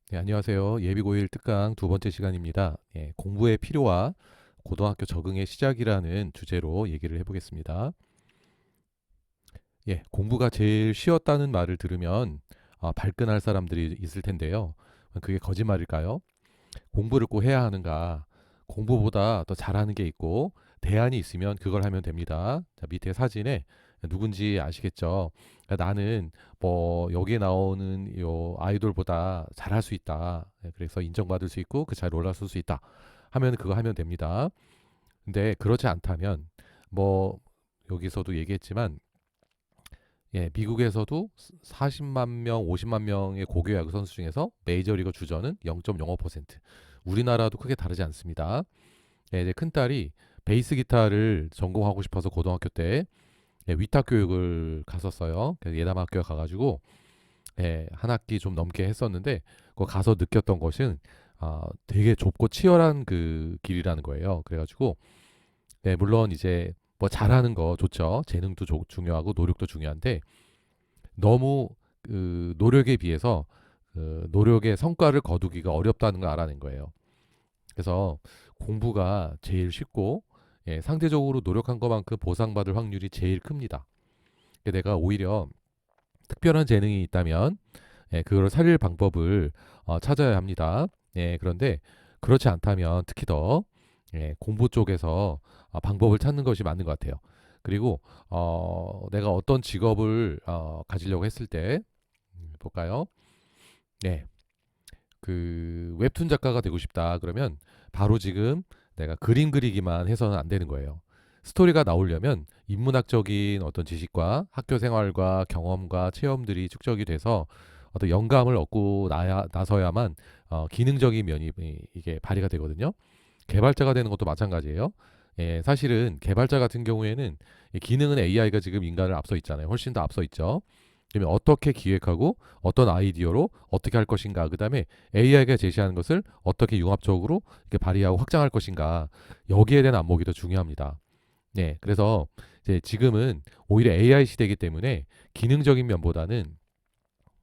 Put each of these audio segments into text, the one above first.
네, 안녕하세요. 예비고일 특강 두 번째 시간입니다. 공부의 필요와 고등학교 적응의 시작이라는 주제로 얘기를 해보겠습니다. 공부가 제일 쉬웠다는 말을 들으면 발끈할 사람들이 있을 텐데요. 그게 거짓말일까요? 공부를 꼭 해야 하는가? 공부보다 더 잘하는 게 있고 대안이 있으면 그걸 하면 됩니다. 자, 밑에 사진에 누군지 아시겠죠? 그러니까 나는 뭐 여기에 나오는 요 아이돌보다 잘할 수 있다. 그래서 인정받을 수 있고 그 자리에 올라설 수 있다. 하면 그거 하면 됩니다. 근데 그렇지 않다면 뭐 여기서도 얘기했지만 미국에서도 40만 명, 50만 명의 고교 야구 선수 중에서 메이저리거 주전은 0.05%. 우리나라도 크게 다르지 않습니다. 이제 큰딸이 베이스 기타를 전공하고 싶어서 고등학교 때 위탁 교육을 갔었어요. 그래서 예담학교에 가가지고 한 학기 좀 넘게 했었는데 그 가서 느꼈던 것은 되게 좁고 치열한 그 길이라는 거예요. 그래가지고 물론 이제 뭐 잘하는 거 좋죠. 재능도 중요하고 노력도 중요한데 너무 그 노력에 비해서 그 노력의 성과를 거두기가 어렵다는 걸 알아낸 거예요. 그래서 공부가 제일 쉽고 상대적으로 노력한 것만큼 보상받을 확률이 제일 큽니다. 내가 오히려 특별한 재능이 있다면 그걸 살릴 방법을 찾아야 합니다. 그런데 그렇지 않다면 특히 더 공부 쪽에서 방법을 찾는 것이 맞는 것 같아요. 그리고 내가 어떤 직업을 가지려고 했을 때 볼까요? 네, 그 웹툰 작가가 되고 싶다. 그러면 바로 지금 내가 그림 그리기만 해서는 안 되는 거예요. 스토리가 나오려면 인문학적인 어떤 지식과 학교 생활과 경험과 체험들이 축적이 돼서 어떤 영감을 얻고 나서야만 기능적인 면이 이게 발휘가 되거든요. 개발자가 되는 것도 마찬가지예요. 사실은 개발자 같은 경우에는 이 기능은 AI가 지금 인간을 앞서 있잖아요. 훨씬 더 앞서 있죠. 그러면 어떻게 기획하고 어떤 아이디어로 어떻게 할 것인가, 그 다음에 AI가 제시하는 것을 어떻게 융합적으로 이렇게 발휘하고 확장할 것인가, 여기에 대한 안목이 더 중요합니다. 그래서 이제 지금은 오히려 AI 시대이기 때문에 기능적인 면보다는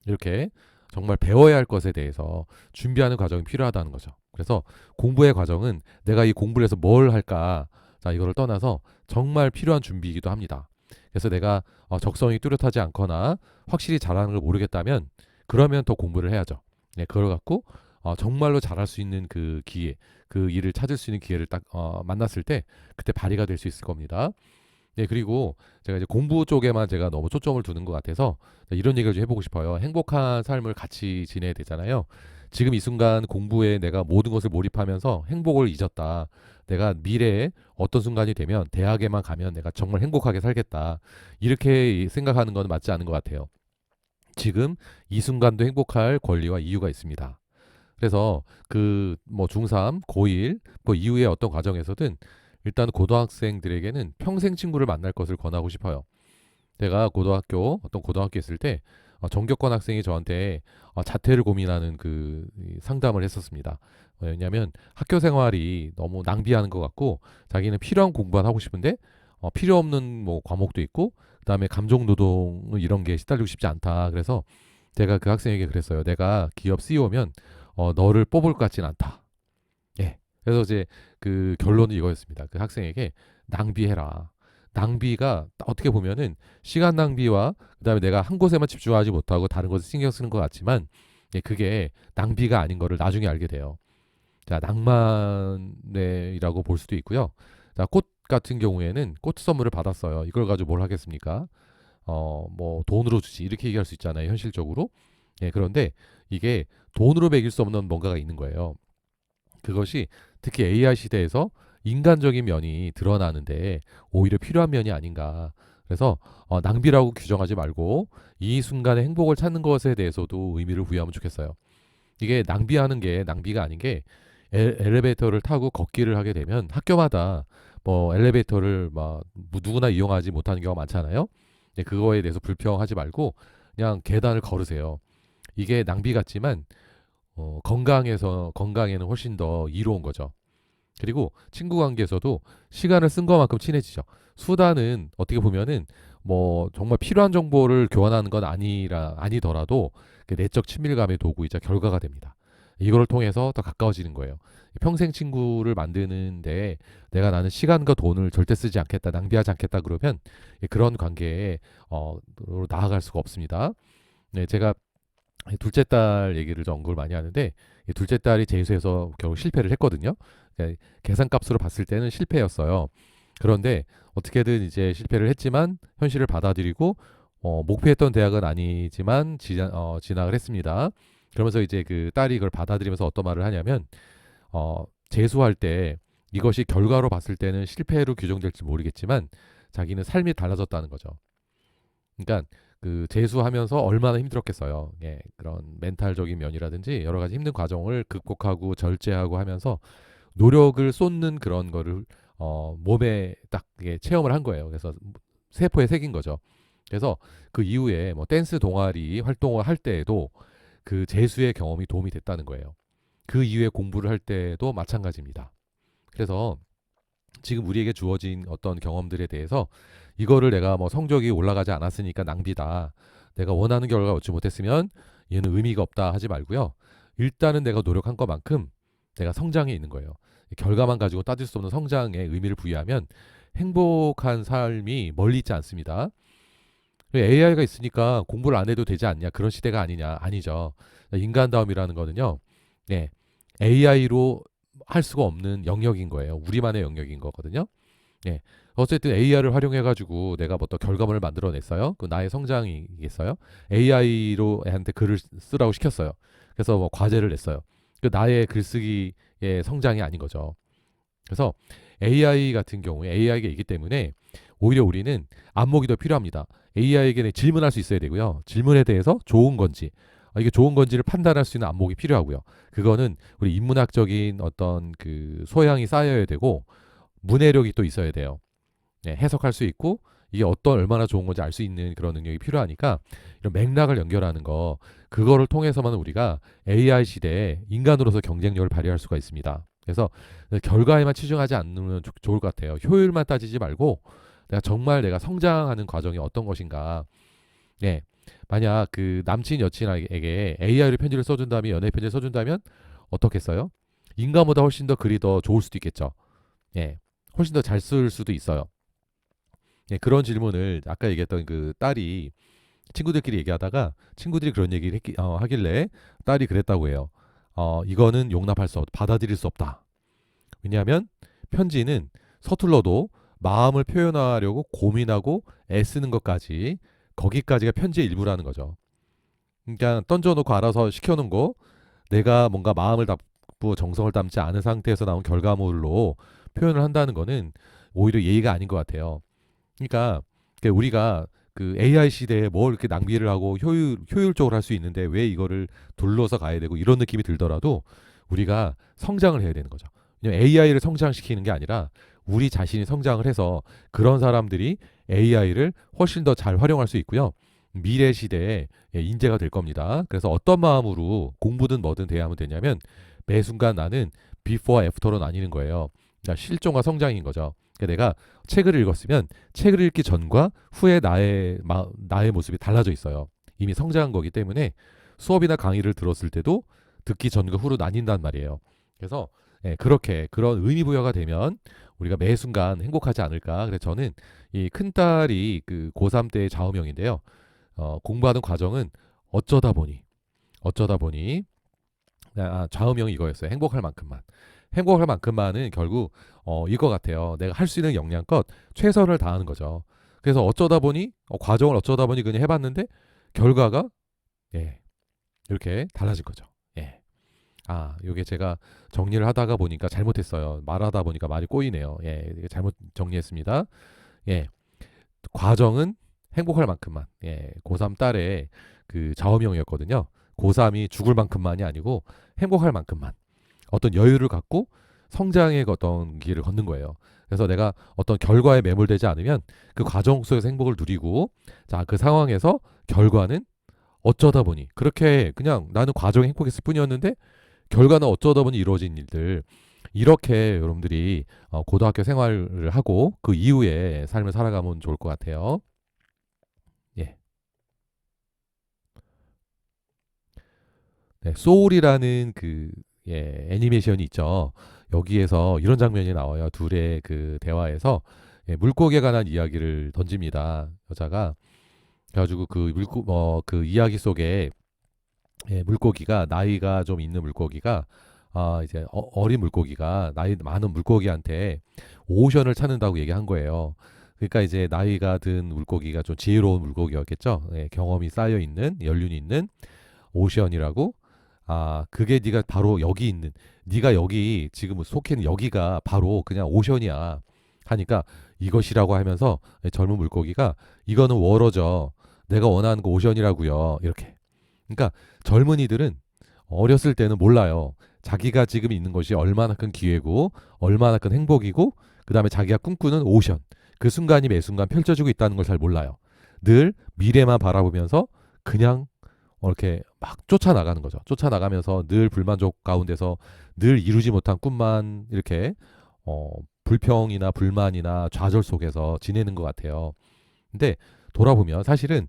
이렇게 정말 배워야 할 것에 대해서 준비하는 과정이 필요하다는 거죠. 그래서 공부의 과정은 내가 이 공부를 해서 뭘 할까, 자, 이거를 떠나서 정말 필요한 준비이기도 합니다. 그래서 내가 적성이 뚜렷하지 않거나 확실히 잘하는 걸 모르겠다면 그러면 더 공부를 해야죠. 그걸 갖고 정말로 잘할 수 있는 그 기회, 그 일을 찾을 수 있는 기회를 딱 만났을 때 그때 발휘가 될 수 있을 겁니다. 그리고 제가 이제 공부 쪽에만 제가 너무 초점을 두는 것 같아서 이런 얘기를 좀 해보고 싶어요. 행복한 삶을 같이 지내야 되잖아요. 지금 이 순간 공부에 내가 모든 것을 몰입하면서 행복을 잊었다. 내가 미래에 어떤 순간이 되면 대학에만 가면 내가 정말 행복하게 살겠다. 이렇게 생각하는 건 맞지 않은 것 같아요. 지금 이 순간도 행복할 권리와 이유가 있습니다. 그래서 그 뭐 중3, 고1, 뭐 이후에 어떤 과정에서든 일단 고등학생들에게는 평생 친구를 만날 것을 권하고 싶어요. 제가 어떤 고등학교 있을 때 정교권 학생이 저한테 자퇴를 고민하는 그 상담을 했었습니다. 왜냐하면 학교 생활이 너무 낭비하는 것 같고 자기는 필요한 공부만 하고 싶은데 필요 없는 뭐 과목도 있고 그다음에 감정 노동 이런 게 시달리고 싶지 않다. 그래서 제가 그 학생에게 그랬어요. 내가 기업 CEO면 너를 뽑을 것 같진 않다. 예. 그래서 이제 그 결론은 이거였습니다. 그 학생에게 낭비해라. 낭비가 어떻게 보면은 시간 낭비와 그다음에 내가 한 곳에만 집중하지 못하고 다른 것에 신경 쓰는 것 같지만 그게 낭비가 아닌 거를 나중에 알게 돼요. 자, 낭만이라고 볼 수도 있고요. 자, 꽃 같은 경우에는 꽃 선물을 받았어요. 이걸 가지고 뭘 하겠습니까? 뭐 돈으로 주지 이렇게 얘기할 수 있잖아요. 현실적으로. 그런데 이게 돈으로 매길 수 없는 뭔가가 있는 거예요. 그것이 특히 AI 시대에서 인간적인 면이 드러나는데 오히려 필요한 면이 아닌가. 그래서 낭비라고 규정하지 말고 이 순간의 행복을 찾는 것에 대해서도 의미를 부여하면 좋겠어요. 이게 낭비하는 게 낭비가 아닌 게 엘리베이터를 타고 걷기를 하게 되면 학교마다 뭐 엘리베이터를 막 누구나 이용하지 못하는 경우가 많잖아요. 그거에 대해서 불평하지 말고 그냥 계단을 걸으세요. 이게 낭비 같지만 건강에는 훨씬 더 이로운 거죠. 그리고 친구 관계에서도 시간을 쓴 것만큼 친해지죠. 수다는 어떻게 보면은 뭐 정말 필요한 정보를 교환하는 건 아니더라도 그 내적 친밀감의 도구이자 결과가 됩니다. 이거를 통해서 더 가까워지는 거예요. 평생 친구를 만드는데 내가 나는 시간과 돈을 절대 쓰지 않겠다, 낭비하지 않겠다 그러면 그런 관계에 로 나아갈 수가 없습니다. 네, 제가 둘째 딸 얘기를 좀 언급을 많이 하는데 이 둘째 딸이 재수해서 결국 실패를 했거든요. 그러니까 계산값으로 봤을 때는 실패였어요. 그런데 어떻게든 이제 실패를 했지만 현실을 받아들이고 목표했던 대학은 아니지만 진학을 했습니다. 그러면서 이제 그 딸이 이걸 받아들이면서 어떤 말을 하냐면 재수할 때 이것이 결과로 봤을 때는 실패로 규정될지 모르겠지만 자기는 삶이 달라졌다는 거죠. 그러니까 그 재수하면서 얼마나 힘들었겠어요. 예, 그런 멘탈적인 면이라든지 여러 가지 힘든 과정을 극복하고 절제하고 하면서 노력을 쏟는 그런 거를 몸에 딱 체험을 한 거예요. 그래서 세포에 새긴 거죠. 그래서 그 이후에 뭐 댄스 동아리 활동을 할 때에도 그 재수의 경험이 도움이 됐다는 거예요. 그 이후에 공부를 할 때도 마찬가지입니다. 그래서 지금 우리에게 주어진 어떤 경험들에 대해서 이거를 내가 뭐 성적이 올라가지 않았으니까 낭비다. 내가 원하는 결과 얻지 못했으면 얘는 의미가 없다 하지 말고요. 일단은 내가 노력한 것만큼 내가 성장해 있는 거예요. 결과만 가지고 따질 수 없는 성장에 의미를 부여하면 행복한 삶이 멀리 있지 않습니다. AI가 있으니까 공부를 안 해도 되지 않냐 그런 시대가 아니냐 아니죠. 인간다움이라는 거는요. 네, AI로 할 수가 없는 영역인 거예요. 우리만의 영역인 거거든요. 예. 어쨌든 AI를 활용해 가지고 내가 뭐 또 결과물을 만들어냈어요. 그 나의 성장이겠어요. AI로 애한테 글을 쓰라고 시켰어요. 그래서 뭐 과제를 냈어요. 그 나의 글쓰기의 성장이 아닌 거죠. 그래서 AI 같은 경우에 AI가 있기 때문에 오히려 우리는 안목이 더 필요합니다. AI에게 질문할 수 있어야 되고요. 질문에 대해서 좋은 건지 이게 좋은 건지를 판단할 수 있는 안목이 필요하고요. 그거는 우리 인문학적인 어떤 그 소양이 쌓여야 되고 문해력이 또 있어야 돼요. 네, 해석할 수 있고 이게 어떤 얼마나 좋은 건지 알 수 있는 그런 능력이 필요하니까 이런 맥락을 연결하는 거 그거를 통해서만 우리가 AI 시대에 인간으로서 경쟁력을 발휘할 수가 있습니다. 그래서 결과에만 치중하지 않으면 좋을 것 같아요. 효율만 따지지 말고 내가 정말 내가 성장하는 과정이 어떤 것인가. 네, 만약 그 남친 여친에게 AI로 편지를 써준다면 연애 편지를 써준다면 어떻겠어요? 인간보다 훨씬 더 글이 더 좋을 수도 있겠죠. 예, 훨씬 더 잘 쓸 수도 있어요. 예, 그런 질문을 아까 얘기했던 그 딸이 친구들끼리 얘기하다가 친구들이 그런 얘기를 하길래 딸이 그랬다고 해요. 이거는 받아들일 수 없다. 왜냐하면 편지는 서툴러도 마음을 표현하려고 고민하고 애쓰는 것까지 거기까지가 편지의 일부라는 거죠. 그러니까 던져놓고 알아서 시켜놓은 거 내가 뭔가 마음을 담고 정성을 담지 않은 상태에서 나온 결과물로 표현을 한다는 거는 오히려 예의가 아닌 것 같아요. 그러니까 우리가 그 AI 시대에 뭘 이렇게 낭비를 하고 효율적으로 할 수 있는데 왜 이거를 둘러서 가야 되고 이런 느낌이 들더라도 우리가 성장을 해야 되는 거죠. 왜냐면 AI를 성장시키는 게 아니라 우리 자신이 성장을 해서 그런 사람들이 AI를 훨씬 더 잘 활용할 수 있고요. 미래 시대에 인재가 될 겁니다. 그래서 어떤 마음으로 공부든 뭐든 대하면 되냐면 매 순간 나는 비포와 애프터로 나뉘는 거예요. 그러니까 실종과 성장인 거죠. 그러니까 내가 책을 읽었으면 책을 읽기 전과 후에 나의 모습이 달라져 있어요. 이미 성장한 거기 때문에 수업이나 강의를 들었을 때도 듣기 전과 후로 나뉜단 말이에요. 그래서 그렇게 그런 의미 부여가 되면 우리가 매 순간 행복하지 않을까. 그래서 저는 이 큰딸이 그 고3 때의 좌우명인데요. 공부하는 과정은 어쩌다 보니 좌우명이 이거였어요. 행복할 만큼만. 행복할 만큼만은 결국 이거 같아요. 내가 할 수 있는 역량껏 최선을 다하는 거죠. 그래서 어쩌다 보니 과정을 어쩌다 보니 그냥 해봤는데 결과가 예, 이렇게 달라진 거죠. 예. 요게 제가 정리를 하다가 보니까 잘못했어요. 말하다 보니까 말이 꼬이네요. 예, 이게 잘못 정리했습니다. 예, 과정은 행복할 만큼만. 예, 고3 딸의 그 좌우명이었거든요. 고3이 죽을 만큼만이 아니고 행복할 만큼만. 어떤 여유를 갖고 성장의 어떤 길을 걷는 거예요. 그래서 내가 어떤 결과에 매몰되지 않으면 그 과정 속에서 행복을 누리고 자, 그 상황에서 결과는 어쩌다 보니 그렇게 그냥 나는 과정이 행복했을 뿐이었는데 결과는 어쩌다 보니 이루어진 일들 이렇게 여러분들이 고등학교 생활을 하고 그 이후에 삶을 살아가면 좋을 것 같아요. 예. 네, 소울이라는 그 애니메이션이 있죠. 여기에서 이런 장면이 나와요. 둘의 그 대화에서 물고기에 관한 이야기를 던집니다. 여자가 그래가지고 그 이야기 속에 물고기가 나이가 좀 있는 물고기가 이제 어린 물고기가 나이 많은 물고기한테 오션을 찾는다고 얘기한 거예요. 그러니까 이제 나이가 든 물고기가 좀 지혜로운 물고기였겠죠. 경험이 쌓여 있는 연륜이 있는 오션이라고. 그게 네가 바로 여기 있는 네가 여기 지금 속해 있는 여기가 바로 그냥 오션이야 하니까 이것이라고 하면서 젊은 물고기가 이거는 워러죠. 내가 원하는 거 오션이라고요. 이렇게. 그러니까 젊은이들은 어렸을 때는 몰라요. 자기가 지금 있는 것이 얼마나 큰 기회고 얼마나 큰 행복이고 그다음에 자기가 꿈꾸는 오션 그 순간이 매 순간 펼쳐지고 있다는 걸 잘 몰라요. 늘 미래만 바라보면서 그냥 이렇게 막 쫓아나가는 거죠. 쫓아나가면서 늘 불만족 가운데서 늘 이루지 못한 꿈만 이렇게 불평이나 불만이나 좌절 속에서 지내는 것 같아요. 근데 돌아보면 사실은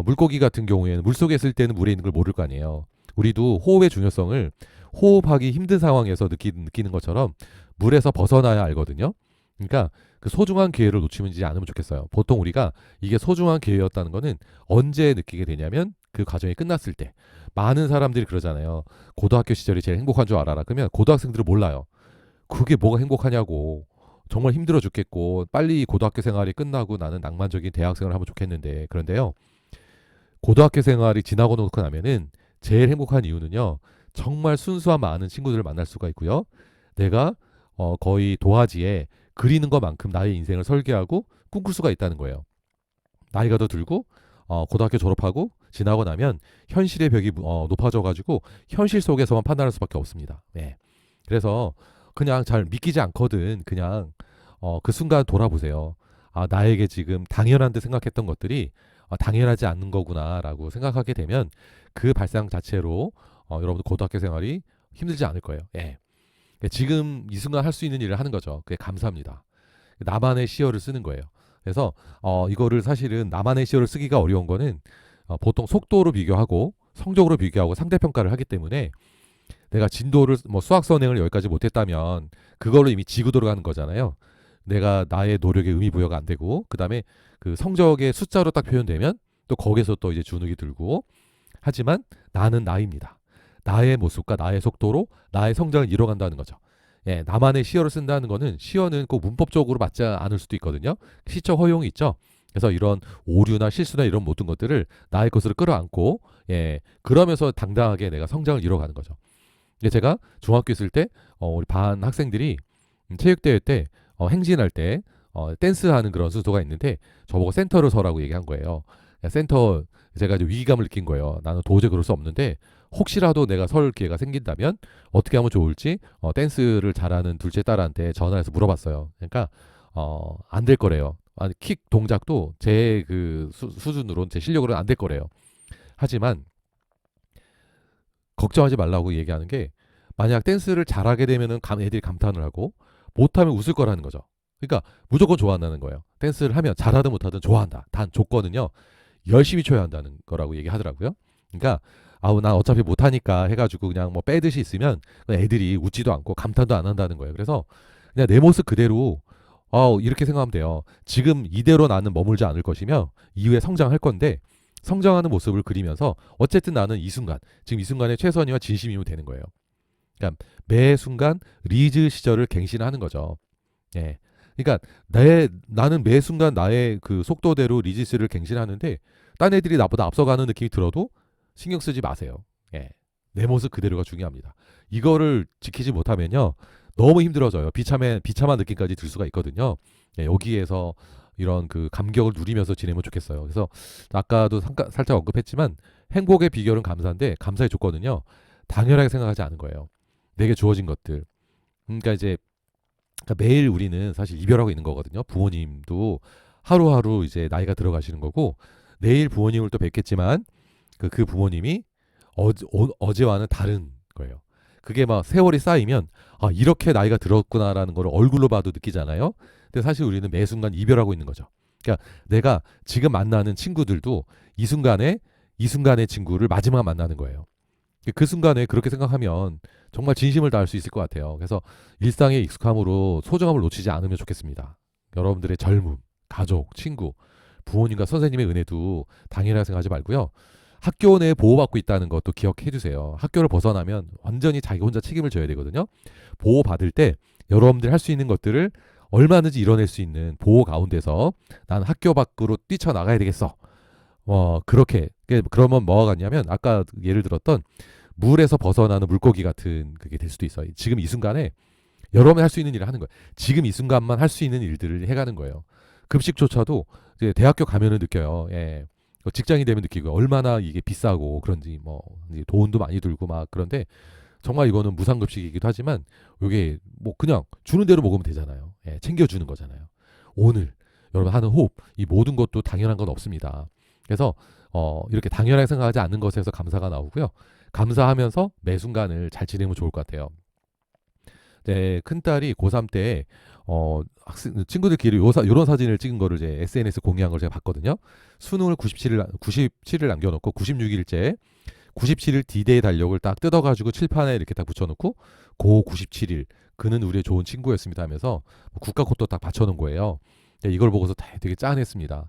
물고기 같은 경우에는 물속에 있을 때는 물에 있는 걸 모를 거 아니에요. 우리도 호흡의 중요성을 호흡하기 힘든 상황에서 느끼는 것처럼 물에서 벗어나야 알거든요. 그러니까 그 소중한 기회를 놓치지 않으면 좋겠어요. 보통 우리가 이게 소중한 기회였다는 거는 언제 느끼게 되냐면 그 과정이 끝났을 때. 많은 사람들이 그러잖아요. 고등학교 시절이 제일 행복한 줄 알아라. 그러면 고등학생들은 몰라요. 그게 뭐가 행복하냐고. 정말 힘들어 죽겠고 빨리 고등학교 생활이 끝나고 나는 낭만적인 대학생활을 하면 좋겠는데 그런데요. 고등학교 생활이 지나고 놓고 나면은 제일 행복한 이유는요. 정말 순수한 많은 친구들을 만날 수가 있고요. 내가 거의 도화지에 그리는 것만큼 나의 인생을 설계하고 꿈꿀 수가 있다는 거예요. 나이가 더 들고 고등학교 졸업하고 지나고 나면 현실의 벽이 높아져가지고 현실 속에서만 판단할 수밖에 없습니다. 네. 그래서 그냥 잘 믿기지 않거든. 그냥 그 순간 돌아보세요. 나에게 지금 당연한 듯 생각했던 것들이 당연하지 않는 거구나라고 생각하게 되면 그 발상 자체로 여러분들 고등학교 생활이 힘들지 않을 거예요. 예. 지금 이 순간 할 수 있는 일을 하는 거죠. 그게 감사합니다. 나만의 시어를 쓰는 거예요. 그래서 이거를 사실은 나만의 시어를 쓰기가 어려운 거는 보통 속도로 비교하고 성적으로 비교하고 상대평가를 하기 때문에 내가 진도를 뭐 수학 선행을 여기까지 못했다면 그걸로 이미 지고 들어가는 거잖아요. 내가 나의 노력에 의미 부여가 안 되고 그다음에 그 성적의 숫자로 딱 표현되면 또 거기서 또 이제 주눅이 들고 하지만 나는 나입니다. 나의 모습과 나의 속도로 나의 성장을 이뤄간다는 거죠. 나만의 시어를 쓴다는 거는 시어는 꼭 문법적으로 맞지 않을 수도 있거든요. 시적 허용이 있죠. 그래서 이런 오류나 실수나 이런 모든 것들을 나의 것으로 끌어안고 그러면서 당당하게 내가 성장을 이뤄가는 거죠. 제가 중학교 있을 때 우리 반 학생들이 체육대회 때 행진할 때 댄스하는 그런 순서가 있는데 저보고 센터를 서라고 얘기한 거예요. 센터 제가 이제 위기감을 느낀 거예요. 나는 도저히 그럴 수 없는데 혹시라도 내가 설 기회가 생긴다면 어떻게 하면 좋을지 댄스를 잘하는 둘째 딸한테 전화해서 물어봤어요. 그러니까 안 될 거래요. 킥 동작도 제 그 수준으로는 제 실력으로는 안 될 거래요. 하지만 걱정하지 말라고 얘기하는 게 만약 댄스를 잘하게 되면은 애들이 감탄을 하고 못하면 웃을 거라는 거죠. 그러니까 무조건 좋아한다는 거예요. 댄스를 하면 잘하든 못하든 좋아한다. 단 조건은요. 열심히 쳐야 한다는 거라고 얘기하더라고요. 그러니까 난 어차피 못하니까 해가지고 그냥 뭐 빼듯이 있으면 애들이 웃지도 않고 감탄도 안 한다는 거예요. 그래서 그냥 내 모습 그대로 이렇게 생각하면 돼요. 지금 이대로 나는 머물지 않을 것이며 이후에 성장할 건데 성장하는 모습을 그리면서 어쨌든 나는 이 순간 지금 이 순간에 최선이와 진심이면 되는 거예요. 그러니까 매 순간 리즈 시절을 갱신하는 거죠. 예. 그러니까 나는 매 순간 나의 그 속도대로 리지스를 갱신하는데 딴 애들이 나보다 앞서가는 느낌이 들어도 신경 쓰지 마세요. 예. 내 모습 그대로가 중요합니다. 이거를 지키지 못하면요. 너무 힘들어져요. 비참한 느낌까지 들 수가 있거든요. 여기에서 이런 그 감격을 누리면서 지내면 좋겠어요. 그래서 아까도 살짝 언급했지만 행복의 비결은 감사인데 감사의 조건은요. 당연하게 생각하지 않은 거예요. 내게 주어진 것들. 그러니까 이제 매일 우리는 사실 이별하고 있는 거거든요. 부모님도 하루하루 이제 나이가 들어가시는 거고 내일 부모님을 또 뵙겠지만 그 부모님이 어제와는 다른 거예요. 그게 막 세월이 쌓이면 이렇게 나이가 들었구나라는 걸 얼굴로 봐도 느끼잖아요. 근데 사실 우리는 매 순간 이별하고 있는 거죠. 그러니까 내가 지금 만나는 친구들도 이 순간의 친구를 마지막 만나는 거예요. 그 순간에 그렇게 생각하면 정말 진심을 다할 수 있을 것 같아요. 그래서 일상의 익숙함으로 소중함을 놓치지 않으면 좋겠습니다. 여러분들의 젊음, 가족, 친구, 부모님과 선생님의 은혜도 당연하게 생각하지 말고요. 학교 내에 보호받고 있다는 것도 기억해 주세요. 학교를 벗어나면 완전히 자기 혼자 책임을 져야 되거든요. 보호받을 때 여러분들이 할 수 있는 것들을 얼마든지 이뤄낼 수 있는 보호 가운데서 난 학교 밖으로 뛰쳐나가야 되겠어. 그렇게. 그러면 뭐가 같냐면 아까 예를 들었던 물에서 벗어나는 물고기 같은 그게 될 수도 있어요. 지금 이 순간에 여러분이 할 수 있는 일을 하는 거예요. 지금 이 순간만 할 수 있는 일들을 해가는 거예요. 급식조차도 이제 대학교 가면은 느껴요. 예. 직장이 되면 느끼고 얼마나 이게 비싸고 그런지 뭐 이제 돈도 많이 들고 막 그런데 정말 이거는 무상급식이기도 하지만 이게 뭐 그냥 주는 대로 먹으면 되잖아요. 예, 챙겨주는 거잖아요. 오늘 여러분 하는 호흡 이 모든 것도 당연한 건 없습니다. 그래서 이렇게 당연하게 생각하지 않는 것에서 감사가 나오고요. 감사하면서 매 순간을 잘 지내면 좋을 것 같아요. 네, 큰딸이 고3 때 친구들끼리 요런 사진을 찍은 거를 이제 SNS 공유한 걸 제가 봤거든요. 수능을 97일 남겨놓고 96일째 97일 D-Day 달력을 딱 뜯어가지고 칠판에 이렇게 딱 붙여놓고 고 97일 그는 우리의 좋은 친구였습니다 하면서 국가 코드 딱 받쳐놓은 거예요. 네, 이걸 보고서 되게 짠했습니다.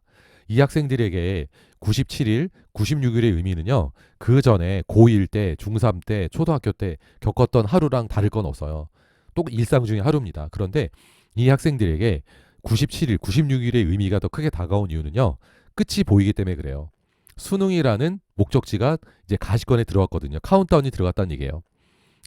이 학생들에게 97일, 96일의 의미는요. 그 전에 고1 때, 중3 때, 초등학교 때 겪었던 하루랑 다를 건 없어요. 또 일상 중의 하루입니다. 그런데 이 학생들에게 97일, 96일의 의미가 더 크게 다가온 이유는요. 끝이 보이기 때문에 그래요. 수능이라는 목적지가 이제 가시권에 들어갔거든요. 카운트다운이 들어갔다는 얘기예요.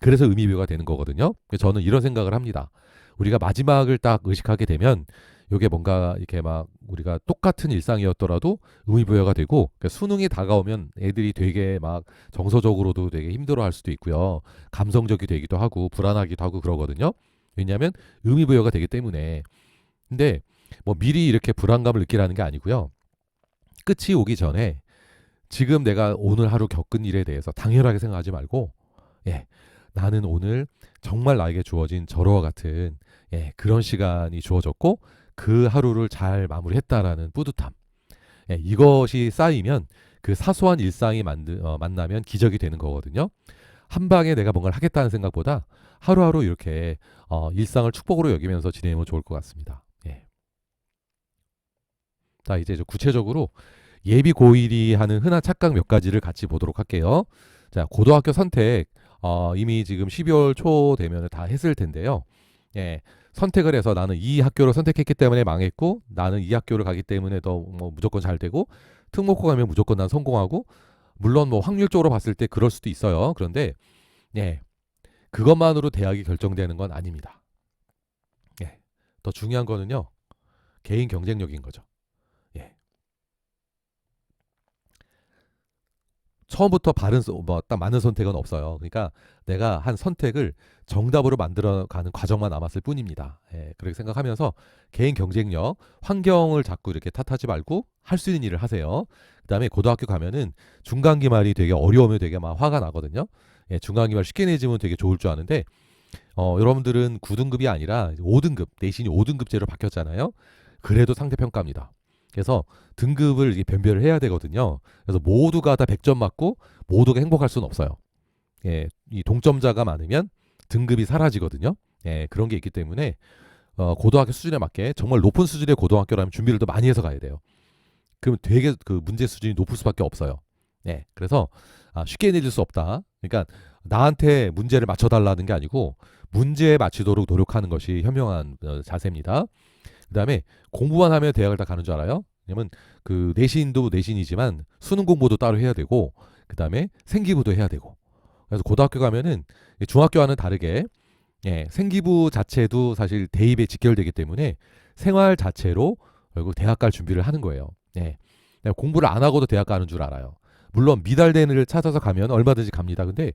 그래서 의미부여가 되는 거거든요. 저는 이런 생각을 합니다. 우리가 마지막을 딱 의식하게 되면 이게 뭔가 이렇게 막 우리가 똑같은 일상이었더라도 의미부여가 되고 그러니까 수능이 다가오면 애들이 되게 막 정서적으로도 되게 힘들어할 수도 있고요. 감성적이 되기도 하고 불안하기도 하고 그러거든요. 왜냐하면 의미부여가 되기 때문에. 근데 뭐 미리 이렇게 불안감을 느끼라는 게 아니고요. 끝이 오기 전에 지금 내가 오늘 하루 겪은 일에 대해서 당연하게 생각하지 말고 예, 나는 오늘 정말 나에게 주어진 절호와 같은 그런 시간이 주어졌고 그 하루를 잘 마무리했다라는 뿌듯함. 이것이 쌓이면 그 사소한 일상이 만나면 기적이 되는 거거든요. 한 방에 내가 뭔가를 하겠다는 생각보다 하루하루 이렇게 일상을 축복으로 여기면서 지내면 좋을 것 같습니다. 예. 자, 이제 구체적으로 예비 고1이 하는 흔한 착각 몇 가지를 같이 보도록 할게요. 자, 고등학교 선택 이미 지금 12월 초 되면 다 했을 텐데요. 예, 선택을 해서 나는 이 학교를 선택했기 때문에 망했고 나는 이 학교를 가기 때문에 더 뭐 무조건 잘 되고 특목고 가면 무조건 난 성공하고 물론 뭐 확률적으로 봤을 때 그럴 수도 있어요. 그런데 예, 그것만으로 대학이 결정되는 건 아닙니다. 예, 더 중요한 거는요. 개인 경쟁력인 거죠. 예. 처음부터 딱 맞는 선택은 없어요. 그러니까 내가 한 선택을 정답으로 만들어가는 과정만 남았을 뿐입니다. 예, 그렇게 생각하면서 개인 경쟁력, 환경을 자꾸 이렇게 탓하지 말고 할 수 있는 일을 하세요. 그다음에 고등학교 가면은 중간기말이 되게 어려우면 되게 막 화가 나거든요. 예, 중간기말 쉽게 내주면 되게 좋을 줄 아는데 여러분들은 9등급이 아니라 5등급, 내신이 5등급제로 바뀌었잖아요. 그래도 상대평가입니다. 그래서 등급을 이렇게 변별을 해야 되거든요. 그래서 모두가 다 100점 맞고 모두가 행복할 수는 없어요. 예, 이 동점자가 많으면 등급이 사라지거든요. 예, 그런 게 있기 때문에 고등학교 수준에 맞게 정말 높은 수준의 고등학교라면 준비를 더 많이 해서 가야 돼요. 그럼 되게 그 문제 수준이 높을 수밖에 없어요. 예, 그래서 쉽게 내줄 수 없다. 그러니까 나한테 문제를 맞춰달라는 게 아니고 문제에 맞추도록 노력하는 것이 현명한 자세입니다. 그다음에 공부만 하면 대학을 다 가는 줄 알아요? 왜냐면 그 내신도 내신이지만 수능 공부도 따로 해야 되고 그다음에 생기부도 해야 되고 그래서 고등학교 가면은 중학교와는 다르게 생기부 자체도 사실 대입에 직결되기 때문에 생활 자체로 결국 대학 갈 준비를 하는 거예요. 공부를 안 하고도 대학 가는 줄 알아요. 물론 미달된 애를 찾아서 가면 얼마든지 갑니다. 근데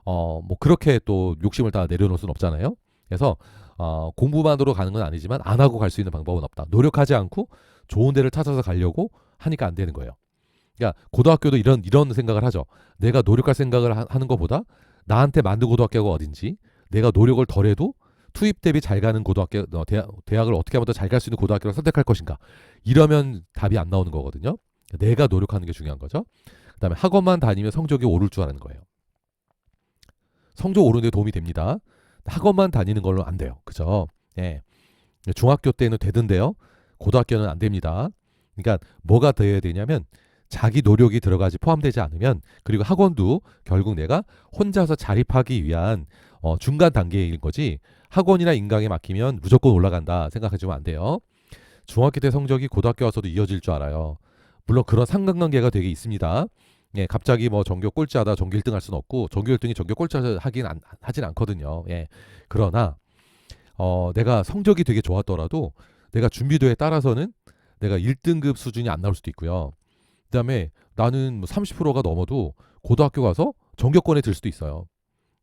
뭐 그렇게 또 욕심을 다 내려놓을 수는 없잖아요. 그래서 공부만으로 가는 건 아니지만 안 하고 갈 수 있는 방법은 없다. 노력하지 않고 좋은 데를 찾아서 가려고 하니까 안 되는 거예요. 그러니까 고등학교도 이런 생각을 하죠. 내가 노력할 생각을 하는 것보다 나한테 맞는 고등학교가 어딘지 내가 노력을 덜해도 투입 대비 잘 가는 고등학교 대학을 어떻게 하면 더 잘 갈 수 있는 고등학교를 선택할 것인가. 이러면 답이 안 나오는 거거든요. 내가 노력하는 게 중요한 거죠. 그다음에 학원만 다니면 성적이 오를 줄 아는 거예요. 성적 오르는 데 도움이 됩니다. 학원만 다니는 걸로 안 돼요. 그죠? 예. 중학교 때는 되던데요. 고등학교는 안 됩니다. 그러니까 뭐가 돼야 되냐면 자기 노력이 들어가지 포함되지 않으면, 그리고 학원도 결국 내가 혼자서 자립하기 위한 중간 단계인 거지, 학원이나 인강에 맡기면 무조건 올라간다 생각하시면 안 돼요. 중학교 때 성적이 고등학교 와서도 이어질 줄 알아요. 물론 그런 상관관계가 되게 있습니다. 예, 갑자기 뭐 전교 꼴찌하다 전교 1등 할 수는 없고, 전교 1등이 전교 꼴찌 하진 않거든요. 예. 그러나 내가 성적이 되게 좋았더라도 내가 준비도에 따라서는 내가 1등급 수준이 안 나올 수도 있고요. 그다음에 나는 뭐 30%가 넘어도 고등학교 가서 전교권에 들 수도 있어요.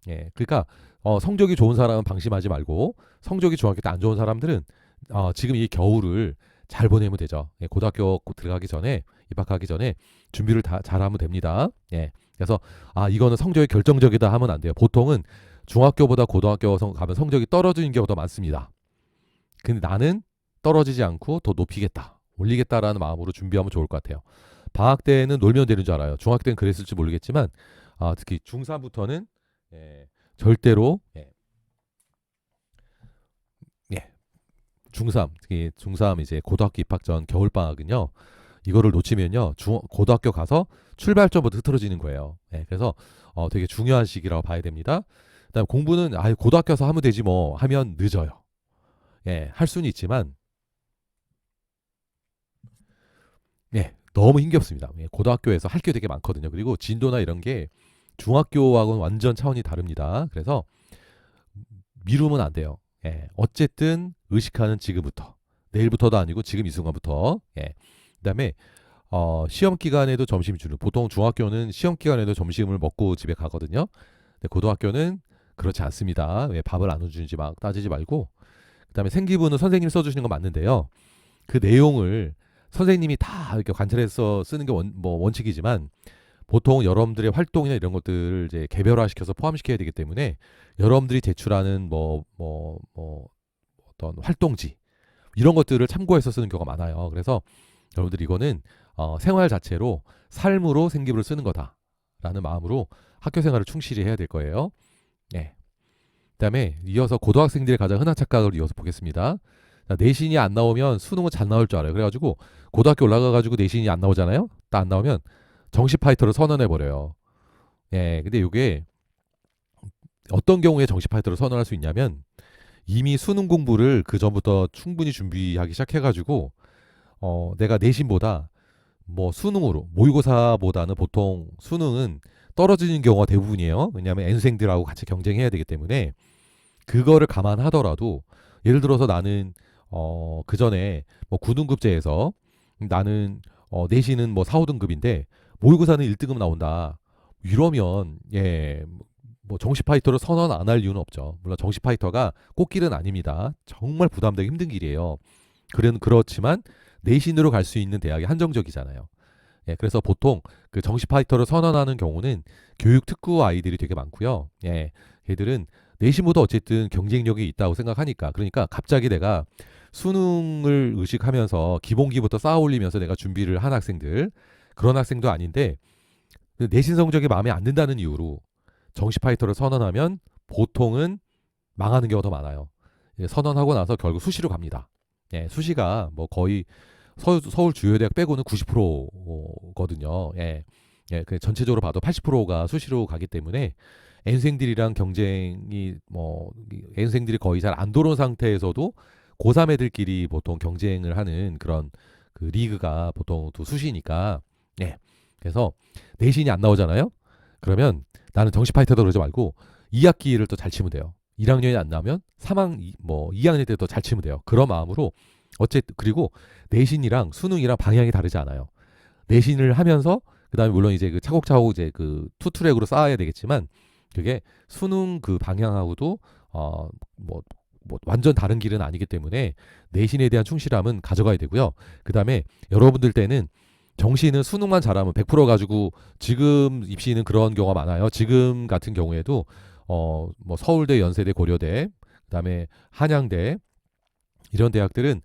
예, 그러니까 성적이 좋은 사람은 방심하지 말고, 성적이 중학교 때 안 좋은 사람들은 지금 이 겨울을 잘 보내면 되죠. 예, 고등학교 들어가기 전에, 입학하기 전에 준비를 다 잘하면 됩니다. 예, 그래서 이거는 성적이 결정적이다 하면 안 돼요. 보통은 중학교보다 고등학교 가면 성적이 떨어지는 경우가 더 많습니다. 근데 나는 떨어지지 않고 더 높이겠다, 올리겠다라는 마음으로 준비하면 좋을 것 같아요. 방학 때는 놀면 되는 줄 알아요. 중학교 때는 그랬을지 모르겠지만 특히 중3부터는 절대로 예, 중3, 특히 중3 이제 고등학교 입학 전 겨울 방학은요. 이거를 놓치면요, 고등학교 가서 출발점부터 흐트러지는 거예요. 예, 그래서 되게 중요한 시기라고 봐야 됩니다. 그다음 공부는 고등학교에서 하면 되지 뭐 하면 늦어요. 예, 할 수는 있지만 너무 힘겹습니다. 예, 고등학교에서 할 게 되게 많거든요. 그리고 진도나 이런 게 중학교하고는 완전 차원이 다릅니다. 그래서 미루면 안 돼요. 예, 어쨌든 의식하는 지금부터, 내일부터도 아니고 지금 이 순간부터. 예. 그다음에 시험 기간에도 점심 주는, 보통 중학교는 시험 기간에도 점심을 먹고 집에 가거든요. 근데 고등학교는 그렇지 않습니다. 왜 밥을 안 주는지 막 따지지 말고, 그다음에 생기부는 선생님이 써주시는 거 맞는데요. 그 내용을 선생님이 다 이렇게 관찰해서 쓰는 게 원칙이지만, 보통 여러분들의 활동이나 이런 것들을 이제 개별화시켜서 포함시켜야 되기 때문에 여러분들이 제출하는 어떤 활동지 이런 것들을 참고해서 쓰는 경우가 많아요. 그래서 여러분들 이거는 생활 자체로, 삶으로 생기부를 쓰는 거다라는 마음으로 학교 생활을 충실히 해야 될 거예요. 네. 그다음에 이어서 고등학생들의 가장 흔한 착각을 이어서 보겠습니다. 자, 내신이 안 나오면 수능은 잘 나올 줄 알아요. 그래가지고 고등학교 올라가가지고 내신이 안 나오잖아요. 딱 안 나오면 정시 파이터를 선언해 버려요. 예, 근데 이게 어떤 경우에 정시 파이터를 선언할 수 있냐면, 이미 수능 공부를 그 전부터 충분히 준비하기 시작해가지고 내가 내신보다 뭐 수능으로, 모의고사보다는 보통 수능은 떨어지는 경우가 대부분이에요. 왜냐하면 N생들하고 같이 경쟁해야 되기 때문에. 그거를 감안하더라도 예를 들어서 나는 그 전에 뭐 9등급제에서 나는 내신은 뭐 4, 5등급인데 모의고사는 1등급 나온다, 이러면 뭐 정시 파이터를 선언 안 할 이유는 없죠. 물론 정시 파이터가 꽃길은 아닙니다. 정말 부담되기 힘든 길이에요. 그렇지만 내신으로 갈 수 있는 대학이 한정적이잖아요. 예, 그래서 보통 그 정시 파이터를 선언하는 경우는 교육 특구 아이들이 되게 많고요. 예, 걔들은 내신보다 어쨌든 경쟁력이 있다고 생각하니까. 그러니까 갑자기 내가 수능을 의식하면서 기본기부터 쌓아 올리면서 내가 준비를 한 학생들, 그런 학생도 아닌데 내신 성적이 마음에 안 든다는 이유로 정시 파이터를 선언하면 보통은 망하는 경우가 더 많아요. 예, 선언하고 나서 결국 수시로 갑니다. 예, 수시가 뭐 거의 서울 주요 대학 빼고는 90%거든요. 예. 예, 그 전체적으로 봐도 80%가 수시로 가기 때문에 N생들이랑 경쟁이 N생들이 거의 잘 안 들어온 상태에서도 고3 애들끼리 보통 경쟁을 하는 그런 그 리그가 보통 또 수시니까. 예. 그래서 내신이 안 나오잖아요. 그러면 나는 정시 파이터도 그러지 말고 2학기를 또 잘 치면 돼요. 1학년이 안 나오면 2학년 때 더 잘 치면 돼요. 그런 마음으로 어쨌든. 그리고 내신이랑 수능이랑 방향이 다르지 않아요. 내신을 하면서 그다음에 물론 이제 그 차곡차곡 이제 그 투트랙으로 쌓아야 되겠지만, 그게 수능 그 방향하고도 완전 다른 길은 아니기 때문에 내신에 대한 충실함은 가져가야 되고요. 그다음에 여러분들 때는 정시는 수능만 잘하면 100% 가지고, 지금 입시는 그런 경우가 많아요. 지금 같은 경우에도 뭐 서울대, 연세대, 고려대, 그다음에 한양대, 이런 대학들은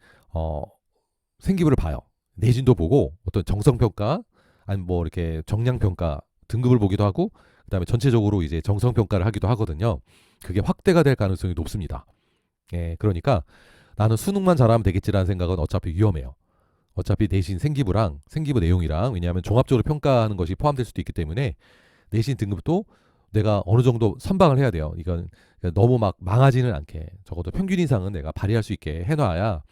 생기부를 봐요. 내신도 보고 어떤 정성평가, 아니 뭐 이렇게 정량평가 등급을 보기도 하고, 그다음에 전체적으로 이제 정성 평가를 하기도 하거든요. 그게 확대가 될 가능성이 높습니다. 예, 그러니까 나는 수능만 잘하면 되겠지라는 생각은 어차피 위험해요. 어차피 내신 생기부랑 생기부 내용이랑 왜냐하면 종합적으로 평가하는 것이 포함될 수도 있기 때문에 내신 등급도 내가 어느 정도 선방을 해야 돼요. 이건 너무 막 망하지는 않게 적어도 평균 이상은 내가 발휘할 수 있게 해놔야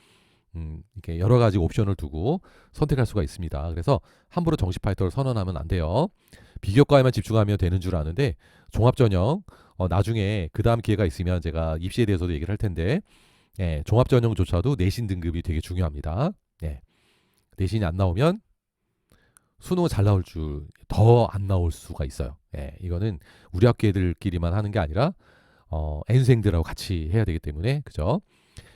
이렇게 여러 가지 옵션을 두고 선택할 수가 있습니다. 그래서 함부로 정시 파이터를 선언하면 안 돼요. 비교과에만 집중하면 되는 줄 아는데 종합전형 나중에 그 다음 기회가 있으면 제가 입시에 대해서도 얘기를 할 텐데 예, 종합전형조차도 내신 등급이 되게 중요합니다. 예, 내신이 안 나오면 수능은 잘 나올 줄 더 안 나올 수가 있어요. 예, 이거는 우리 학교 애들끼리만 하는 게 아니라 N생들하고 같이 해야 되기 때문에 그죠?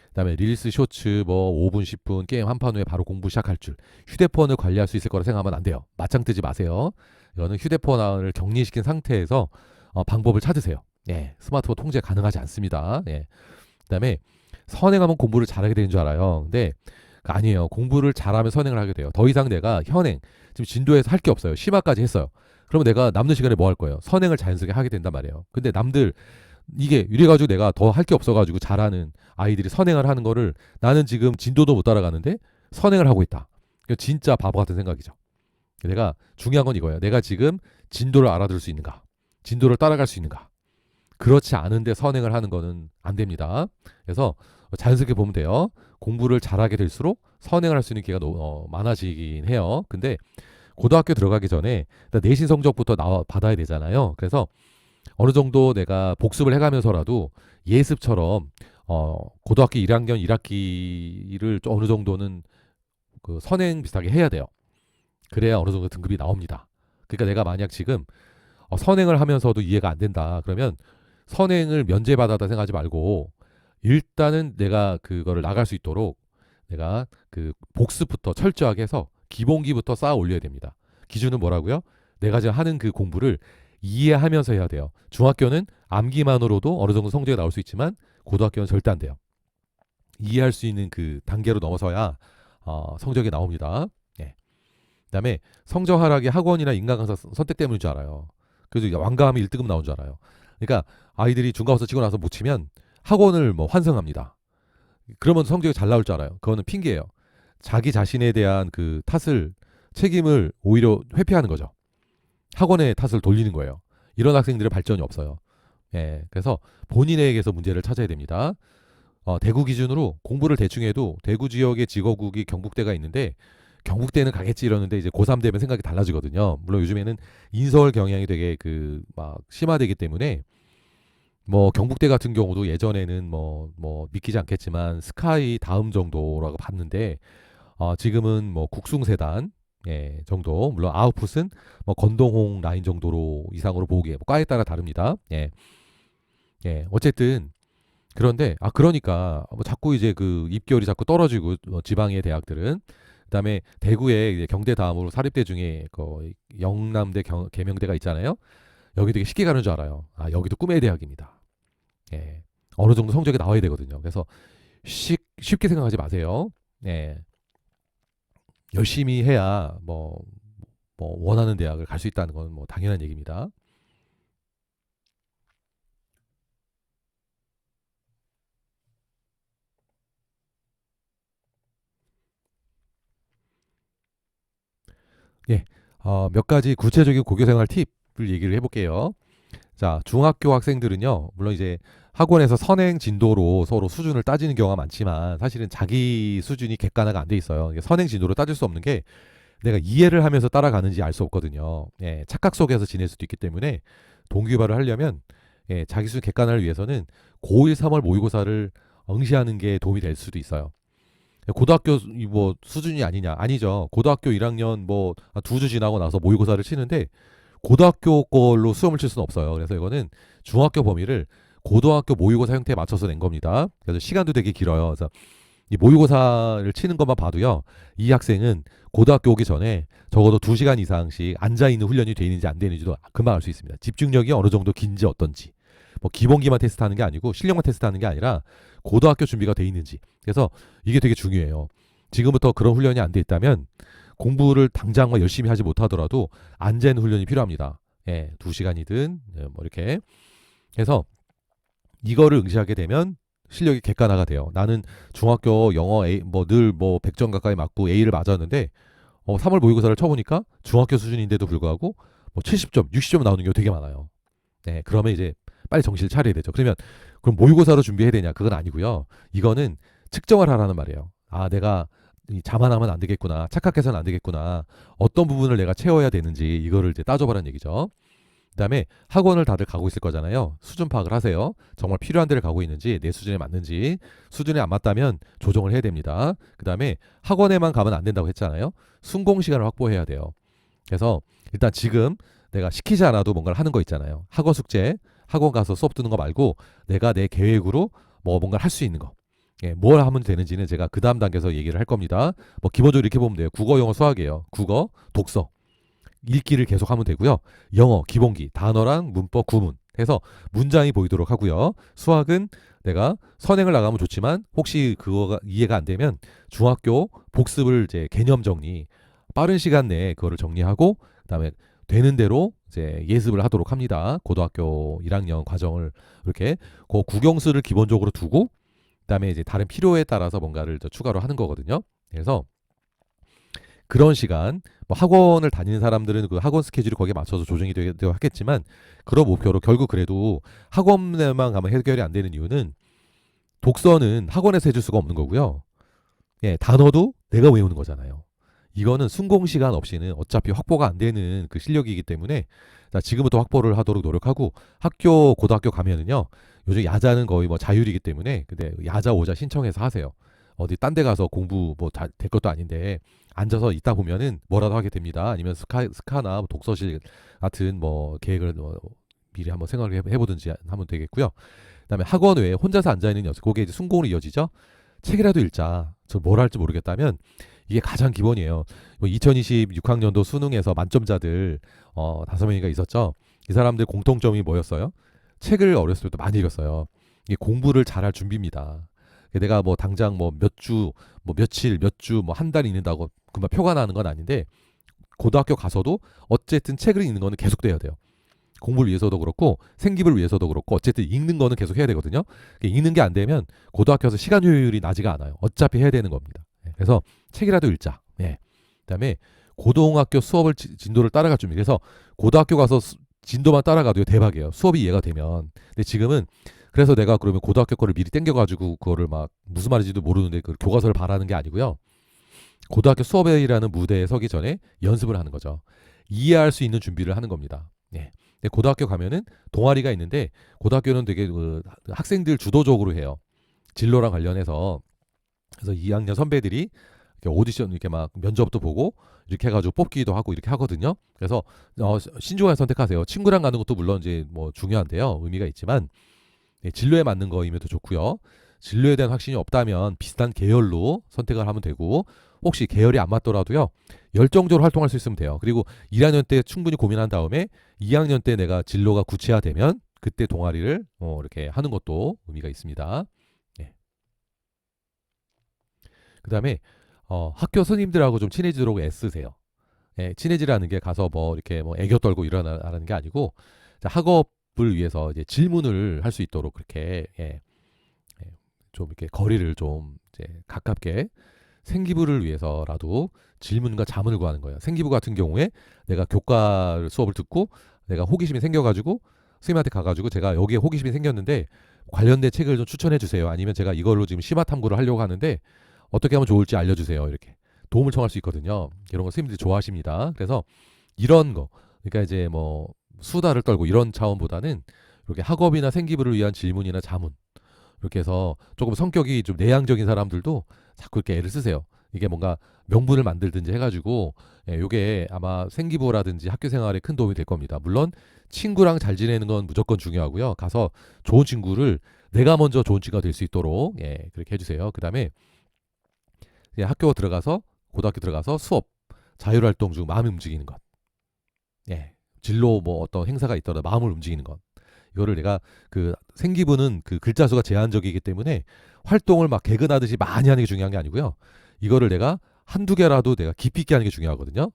그다음에 릴스 쇼츠 뭐 5분 10분 게임 한 판 후에 바로 공부 시작할 줄 휴대폰을 관리할 수 있을 거라 생각하면 안 돼요. 맞짱 뜨지 마세요. 이거는 휴대폰을 격리시킨 상태에서 방법을 찾으세요. 예, 스마트폰 통제 가능하지 않습니다. 예. 그다음에 선행하면 공부를 잘하게 되는 줄 알아요. 근데 아니에요. 공부를 잘하면 선행을 하게 돼요. 더 이상 내가 현행 지금 진도에서 할 게 없어요. 심화까지 했어요. 그러면 내가 남는 시간에 뭐 할 거예요? 선행을 자연스럽게 하게 된단 말이에요. 근데 남들 이게 이래가지고 내가 더 할 게 없어가지고 잘하는 아이들이 선행을 하는 거를 나는 지금 진도도 못 따라가는데 선행을 하고 있다. 이거 진짜 바보 같은 생각이죠. 내가 중요한 건 이거예요. 내가 지금 진도를 알아들 수 있는가? 진도를 따라갈 수 있는가? 그렇지 않은데 선행을 하는 거는 안 됩니다. 그래서 자연스럽게 보면 돼요. 공부를 잘하게 될수록 선행을 할 수 있는 기회가 많아지긴 해요. 근데 고등학교 들어가기 전에 내신 성적부터 받아야 되잖아요. 그래서 어느 정도 내가 복습을 해가면서라도 예습처럼 고등학교 1학년 1학기를 어느 정도는 그 선행 비슷하게 해야 돼요. 그래야 어느 정도 등급이 나옵니다. 그러니까 내가 만약 지금 선행을 하면서도 이해가 안 된다. 그러면 선행을 면제받았다 생각하지 말고 일단은 내가 그거를 나갈 수 있도록 내가 그 복습부터 철저하게 해서 기본기부터 쌓아 올려야 됩니다. 기준은 뭐라고요? 내가 지금 하는 그 공부를 이해하면서 해야 돼요. 중학교는 암기만으로도 어느 정도 성적이 나올 수 있지만 고등학교는 절대 안 돼요. 이해할 수 있는 그 단계로 넘어서야 성적이 나옵니다. 예. 그다음에 성적 하락이 학원이나 인간 강사 선택 때문인 줄 알아요. 그래서 완가하면 1등급 나온 줄 알아요. 그러니까 아이들이 중간고사 치고 나서 못 치면 학원을 뭐 환승합니다. 그러면 성적이 잘 나올 줄 알아요. 그거는 핑계예요. 자기 자신에 대한 그 책임을 오히려 회피하는 거죠. 학원의 탓을 돌리는 거예요. 이런 학생들의 발전이 없어요. 예, 그래서 본인에게서 문제를 찾아야 됩니다. 대구 기준으로 공부를 대충 해도 대구 지역의 직업국이 경북대가 있는데 경북대는 가겠지 이러는데 이제 고3 되면 생각이 달라지거든요. 물론 요즘에는 인서울 경향이 되게 막 심화되기 때문에 뭐 경북대 같은 경우도 예전에는 뭐 믿기지 않겠지만 스카이 다음 정도라고 봤는데 지금은 뭐 국숭세단 정도 물론 아웃풋은 뭐 건동홍 라인 정도로 이상으로 보기에 뭐 과에 따라 다릅니다. 어쨌든 그런데 그러니까 뭐 자꾸 이제 그 입결이 자꾸 떨어지고 지방의 대학들은 그다음에 대구에 이제 경대 다음으로 사립대 중에 영남대 계명대가 있잖아요. 여기 되게 쉽게 가는 줄 알아요. 여기도 꿈의 대학입니다. 예. 어느 정도 성적이 나와야 되거든요. 그래서 쉽게 생각하지 마세요. 예. 열심히 해야 뭐 원하는 대학을 갈 수 있다는 건 뭐 당연한 얘기입니다. 예. 몇 가지 구체적인 고교생활 팁을 얘기를 해볼게요. 자, 중학교 학생들은요, 물론 이제 학원에서 선행 진도로 서로 수준을 따지는 경우가 많지만 사실은 자기 수준이 객관화가 안 돼 있어요. 선행 진도로 따질 수 없는 게 내가 이해를 하면서 따라가는지 알 수 없거든요. 예, 착각 속에서 지낼 수도 있기 때문에 동기유발을 하려면 자기 수준 객관화를 위해서는 고1, 3월 모의고사를 응시하는 게 도움이 될 수도 있어요. 고등학교 뭐 수준이 아니냐? 아니죠. 고등학교 1학년 뭐 두 주 지나고 나서 모의고사를 치는데 고등학교 걸로 수험을 칠 수는 없어요. 그래서 이거는 중학교 범위를 고등학교 모의고사 형태에 맞춰서 낸 겁니다. 그래서 시간도 되게 길어요. 그래서 이 모의고사를 치는 것만 봐도요. 이 학생은 고등학교 오기 전에 적어도 2시간 이상씩 앉아있는 훈련이 돼 있는지 안 되는지도 금방 알 수 있습니다. 집중력이 어느 정도 긴지 어떤지. 뭐 기본기만 테스트하는 게 아니고 실력만 테스트하는 게 아니라 고등학교 준비가 돼 있는지. 그래서 이게 되게 중요해요. 지금부터 그런 훈련이 안 돼 있다면 공부를 당장 열심히 하지 못하더라도 앉아있는 훈련이 필요합니다. 예, 2시간이든 뭐 이렇게 해서 이거를 응시하게 되면 실력이 객관화가 돼요. 나는 중학교 영어 A 뭐 늘 뭐 100점 가까이 맞고 A를 맞았는데 3월 모의고사를 쳐보니까 중학교 수준인데도 불구하고 뭐 70점, 60점 나오는 경우 되게 많아요. 네, 그러면 이제 빨리 정신을 차려야 되죠. 그러면 그럼 모의고사로 준비해야 되냐? 그건 아니고요. 이거는 측정을 하라는 말이에요. 아, 내가 자만하면 안 되겠구나. 착각해서는 안 되겠구나. 어떤 부분을 내가 채워야 되는지 이거를 이제 따져보라는 얘기죠. 그다음에 학원을 다들 가고 있을 거잖아요. 수준 파악을 하세요. 정말 필요한 데를 가고 있는지 내 수준에 맞는지 수준에 안 맞다면 조정을 해야 됩니다. 그다음에 학원에만 가면 안 된다고 했잖아요. 순공 시간을 확보해야 돼요. 그래서 일단 지금 내가 시키지 않아도 뭔가를 하는 거 있잖아요. 학원 숙제, 학원 가서 수업 듣는 거 말고 내가 내 계획으로 뭐 뭔가를 할 수 있는 거. 예, 뭘 하면 되는지는 제가 그 다음 단계에서 얘기를 할 겁니다. 뭐 기본적으로 이렇게 보면 돼요. 국어, 영어, 수학이에요. 국어, 독서. 읽기를 계속 하면 되고요. 영어, 기본기, 단어랑 문법, 구문 해서 문장이 보이도록 하고요. 수학은 내가 선행을 나가면 좋지만 혹시 그거가 이해가 안 되면 중학교 복습을 이제 개념 정리 빠른 시간 내에 그거를 정리하고 그다음에 되는 대로 이제 예습을 하도록 합니다. 고등학교 1학년 과정을 이렇게 그 국영수를 기본적으로 두고 그다음에 이제 다른 필요에 따라서 뭔가를 더 추가로 하는 거거든요. 그래서 그런 시간 뭐 학원을 다니는 사람들은 그 학원 스케줄이 거기에 맞춰서 조정이 되기도 하겠지만 그런 목표로 결국 그래도 학원에만 가면 해결이 안 되는 이유는 독서는 학원에서 해줄 수가 없는 거고요. 예, 단어도 내가 외우는 거잖아요. 이거는 순공 시간 없이는 어차피 확보가 안 되는 그 실력이기 때문에 자, 지금부터 확보를 하도록 노력하고 학교 고등학교 가면은요. 요즘 야자는 거의 뭐 자율이기 때문에 근데 야자 오자 신청해서 하세요. 어디 딴 데 가서 공부 뭐 될 것도 아닌데 앉아서 있다 보면은 뭐라도 하게 됩니다. 아니면 스카나 뭐 독서실 같은 뭐 계획을 뭐 미리 한번 생각을 해보든지 하면 되겠고요. 그다음에 학원 외에 혼자서 앉아 있는 녀석, 그게 이제 순공으로 이어지죠. 책이라도 읽자. 저 뭘 할지 모르겠다면 이게 가장 기본이에요. 2026학년도 수능에서 만점자들 5명인가 있었죠. 이 사람들 공통점이 뭐였어요? 책을 어렸을 때부터 많이 읽었어요. 이게 공부를 잘할 준비입니다. 내가 뭐 당장 뭐 몇 주, 뭐 며칠, 몇 주, 뭐 한 달 읽는다고 금방 표가 나는 건 아닌데 고등학교 가서도 어쨌든 책을 읽는 거는 계속돼야 돼요. 공부를 위해서도 그렇고 생기부를 위해서도 그렇고 어쨌든 읽는 거는 계속 해야 되거든요. 읽는 게 안 되면 고등학교에서 시간 효율이 나지가 않아요. 어차피 해야 되는 겁니다. 그래서 책이라도 읽자. 예. 그다음에 고등학교 수업을 진도를 따라갈 준비. 그래서 고등학교 가서 진도만 따라가도 대박이에요. 수업이 이해가 되면. 근데 지금은 그래서 내가 그러면 고등학교 거를 미리 땡겨가지고 그거를 막 무슨 말인지도 모르는데 그 교과서를 바라는 게 아니고요. 고등학교 수업이라는 무대에 서기 전에 연습을 하는 거죠. 이해할 수 있는 준비를 하는 겁니다. 예. 근데 고등학교 가면은 동아리가 있는데 고등학교는 되게 학생들 주도적으로 해요. 진로랑 관련해서 그래서 2학년 선배들이 이렇게 오디션 이렇게 막 면접도 보고 이렇게 해가지고 뽑기도 하고 이렇게 하거든요. 그래서 신중하게 선택하세요. 친구랑 가는 것도 물론 이제 뭐 중요한데요. 의미가 있지만 진로에 맞는 거이면 더 좋고요. 진로에 대한 확신이 없다면 비슷한 계열로 선택을 하면 되고 혹시 계열이 안 맞더라도요. 열정적으로 활동할 수 있으면 돼요. 그리고 1학년 때 충분히 고민한 다음에 2학년 때 내가 진로가 구체화되면 그때 동아리를 이렇게 하는 것도 의미가 있습니다. 네. 그다음에 학교 선생님들하고 좀 친해지도록 애쓰세요. 예, 친해지라는 게 가서 뭐 이렇게 뭐 애교 떨고 이러라는 게 아니고 학업을 위해서 이제 질문을 할 수 있도록 그렇게 좀 이렇게 거리를 좀 이제 가깝게 생기부를 위해서라도 질문과 자문을 구하는 거예요. 생기부 같은 경우에 내가 교과 수업을 듣고 내가 호기심이 생겨가지고 선생님한테 가가지고 제가 여기에 호기심이 생겼는데 관련된 책을 좀 추천해 주세요. 아니면 제가 이걸로 지금 심화 탐구를 하려고 하는데 어떻게 하면 좋을지 알려주세요. 이렇게 도움을 청할 수 있거든요. 이런 거 선생님들이 좋아하십니다. 그래서 이런 거, 그러니까 이제 뭐 수다를 떨고 이런 차원보다는 이렇게 학업이나 생기부를 위한 질문이나 자문 이렇게 해서 조금 성격이 좀 내향적인 사람들도 자꾸 이렇게 애를 쓰세요. 이게 뭔가 명분을 만들든지 해가지고 요게 아마 생기부라든지 학교 생활에 큰 도움이 될 겁니다. 물론 친구랑 잘 지내는 건 무조건 중요하고요. 가서 좋은 친구를 내가 먼저 좋은 친구가 될 수 있도록 그렇게 해주세요. 그 다음에 학교 들어가서 고등학교 들어가서 수업 자율활동 중 마음이 움직이는 것. 진로 뭐 어떤 행사가 있더라도 마음을 움직이는 것. 이거를 내가 그 생기부는 그 글자 수가 제한적이기 때문에 활동을 막 개근하듯이 많이 하는 게 중요한 게 아니고요. 이거를 내가 한두 개라도 내가 깊이 있게 하는 게 중요하거든요.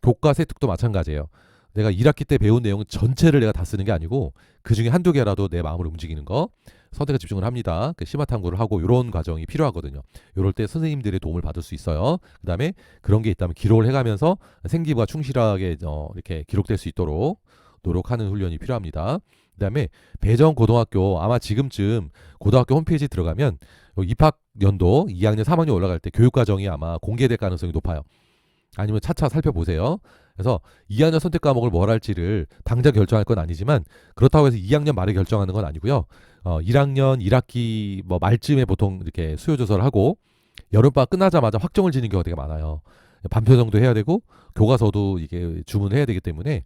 교과 세특도 마찬가지예요. 내가 1학기 때 배운 내용 전체를 내가 다 쓰는 게 아니고 그 중에 한두 개라도 내 마음을 움직이는 거 선택에 집중을 합니다. 그 심화 탐구를 하고 이런 과정이 필요하거든요. 이럴 때 선생님들의 도움을 받을 수 있어요. 그다음에 그런 게 있다면 기록을 해가면서 생기부가 충실하게 이렇게 기록될 수 있도록 노력하는 훈련이 필요합니다. 그다음에 배정 고등학교 아마 지금쯤 고등학교 홈페이지 들어가면 입학 연도 2학년 3학년 올라갈 때 교육과정이 아마 공개될 가능성이 높아요. 아니면 차차 살펴보세요. 그래서 2학년 선택 과목을 뭘 할지를 당장 결정할 건 아니지만 그렇다고 해서 2학년 말에 결정하는 건 아니고요. 1학년 1학기 뭐 말쯤에 보통 이렇게 수요 조사를 하고 여름방학 끝나자마자 확정을 지는 경우가 되게 많아요. 반표정도 해야 되고 교과서도 이게 주문해야 되기 때문에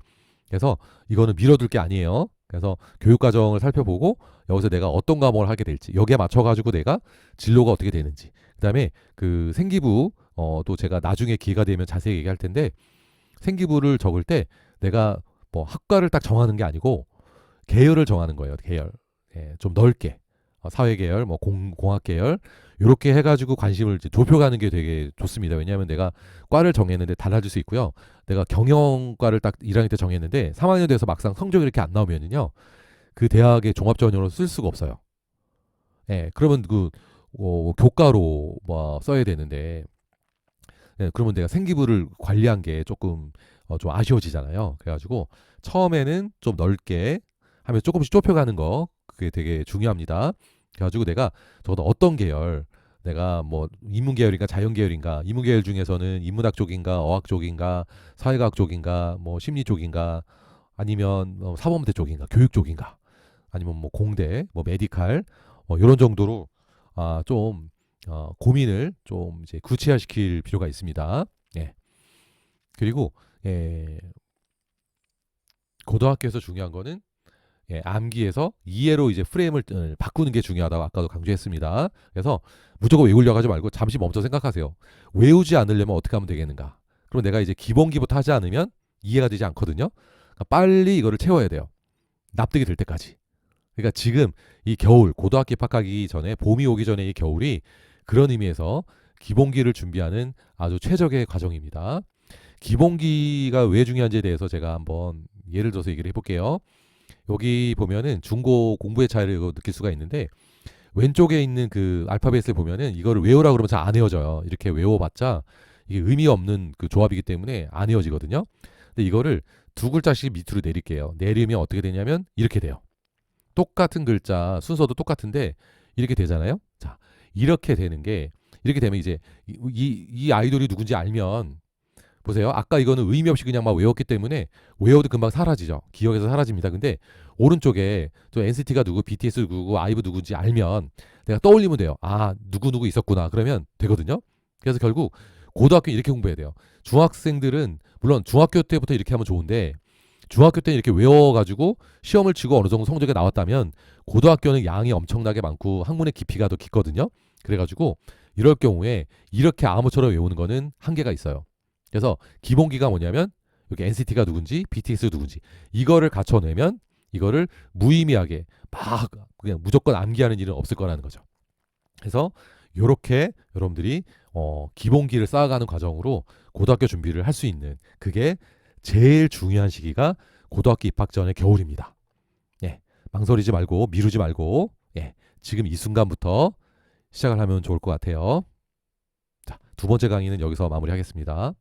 그래서 이거는 미뤄둘 게 아니에요. 그래서 교육과정을 살펴보고 여기서 내가 어떤 과목을 하게 될지 여기에 맞춰가지고 내가 진로가 어떻게 되는지 그다음에 그 생기부 또 제가 나중에 기회가 되면 자세히 얘기할 텐데 생기부를 적을 때 내가 뭐 학과를 딱 정하는 게 아니고 계열을 정하는 거예요. 계열. 좀 넓게. 사회 계열, 뭐 공학 계열 이렇게 해가지고 관심을 이제 좁혀가는 게 되게 좋습니다. 왜냐하면 내가 과를 정했는데 달라질 수 있고요. 내가 경영과를 딱 1학년 때 정했는데 3학년 돼서 막상 성적이 이렇게 안 나오면은요, 그 대학의 종합 전형으로 쓸 수가 없어요. 그러면 그 교과로 뭐 써야 되는데, 그러면 내가 생기부를 관리한 게 조금 좀 아쉬워지잖아요. 그래가지고 처음에는 좀 넓게 하면 조금씩 좁혀가는 거 그게 되게 중요합니다. 그래가지고 내가 적어도 어떤 계열 내가 뭐 인문 계열인가 자연 계열인가 인문 계열 중에서는 인문학 쪽인가 어학 쪽인가 사회과학 쪽인가 뭐 심리 쪽인가 아니면 사범대 쪽인가 교육 쪽인가 아니면 뭐 공대 뭐 메디칼 이런 정도로 좀 고민을 좀 이제 구체화시킬 필요가 있습니다. 예. 그리고 고등학교에서 중요한 거는 암기에서 이해로 이제 프레임을 바꾸는 게 중요하다고 아까도 강조했습니다. 그래서 무조건 외우려고 하지 말고 잠시 멈춰 생각하세요. 외우지 않으려면 어떻게 하면 되겠는가? 그럼 내가 이제 기본기부터 하지 않으면 이해가 되지 않거든요. 그러니까 빨리 이거를 채워야 돼요. 납득이 될 때까지. 그러니까 지금 이 겨울 고등학교 입학하기 전에 봄이 오기 전에 이 겨울이 그런 의미에서 기본기를 준비하는 아주 최적의 과정입니다. 기본기가 왜 중요한지에 대해서 제가 한번 예를 들어서 얘기를 해볼게요. 여기 보면은 중고 공부의 차이를 느낄 수가 있는데 왼쪽에 있는 그 알파벳을 보면은 이거를 외우라 그러면 잘 안 외워져요. 이렇게 외워봤자 이게 의미 없는 그 조합이기 때문에 안 외워지거든요. 근데 이거를 두 글자씩 밑으로 내릴게요. 내리면 어떻게 되냐면 이렇게 돼요. 똑같은 글자 순서도 똑같은데 이렇게 되잖아요. 자, 이렇게 되는 게 이렇게 되면 이제 이 아이돌이 누군지 알면 보세요. 아까 이거는 의미 없이 그냥 막 외웠기 때문에 외워도 금방 사라지죠. 기억에서 사라집니다. 근데 오른쪽에 또 NCT가 누구, BTS 누구고, 아이브 누구인지 알면 내가 떠올리면 돼요. 누구 있었구나. 그러면 되거든요. 그래서 결국 고등학교 이렇게 공부해야 돼요. 중학생들은 물론 중학교 때부터 이렇게 하면 좋은데 중학교 때는 이렇게 외워가지고 시험을 치고 어느 정도 성적이 나왔다면 고등학교는 양이 엄청나게 많고 학문의 깊이가 더 깊거든요. 그래가지고 이럴 경우에 이렇게 아무처럼 외우는 거는 한계가 있어요. 그래서 기본기가 뭐냐면 여기 NCT가 누군지 BTS 누군지 이거를 갖춰내면 이거를 무의미하게 막 그냥 무조건 암기하는 일은 없을 거라는 거죠. 그래서 이렇게 여러분들이 기본기를 쌓아가는 과정으로 고등학교 준비를 할 수 있는 그게 제일 중요한 시기가 고등학교 입학 전의 겨울입니다. 망설이지 말고 미루지 말고 지금 이 순간부터 시작을 하면 좋을 것 같아요. 자, 두 번째 강의는 여기서 마무리하겠습니다.